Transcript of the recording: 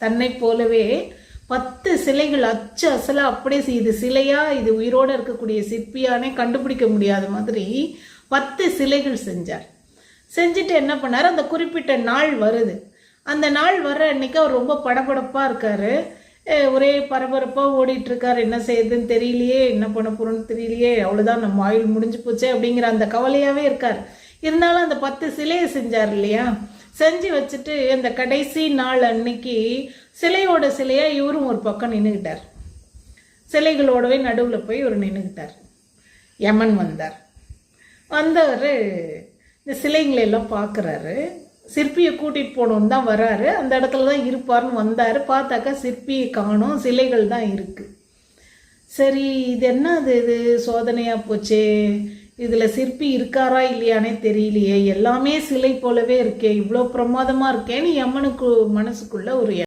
தன்னை போலவே 10 சிலைகள் அச்சு அசலா அப்படியே இது சிலையா இது உயிரோடு இருக்கக்கூடிய சிற்பியானே கண்டுபிடிக்க முடியாத மாதிரி 10 சிலைகள் செஞ்சார். செஞ்சுட்டு என்ன பண்ணார், அந்த குறிப்பிட்ட நாள் வருது. அந்த நாள் வர்ற அன்னைக்கு அவர் ரொம்ப படபடப்பாக இருக்கார். ஒரே பரபரப்பாக ஓடிட்டு இருக்கார். என்ன செய்யுதுன்னு தெரியலையே, என்ன பண்ண போகிறோன்னு தெரியலையே, அவ்வளோதான் நம்ம ஆயுள் முடிஞ்சு போச்சே அப்படிங்கிற அந்த கவலையாகவே இருக்கார். இருந்தாலும் அந்த 10 சிலையை செஞ்சார் இல்லையா, செஞ்சு வச்சுட்டு அந்த கடைசி நாள் அன்னைக்கு சிலையோட சிலையாக இவரும் ஒரு பக்கம் நின்றுக்கிட்டார். சிலைகளோடவே நடுவில் போய் இவர் நின்றுக்கிட்டார். யமன் வந்தவர் இந்த சிலைங்களெல்லாம் பார்க்குறாரு. சிற்பியை கூட்டிகிட்டு போகணுன்னு தான் வராரு. அந்த இடத்துல தான் இருப்பார்னு வந்தார். பார்த்தாக்கா சிற்பியை காணோம், சிலைகள் தான் இருக்குது. சரி, இது என்ன இது சோதனையாக போச்சே, இதில் சிற்பி இருக்காரா இல்லையானே தெரியலையே, எல்லாமே சிலை போலவே இருக்கே, இவ்வளோ பிரமாதமாக இருக்கேன்னு யமனுக்கு மனசுக்குள்ள ஒரு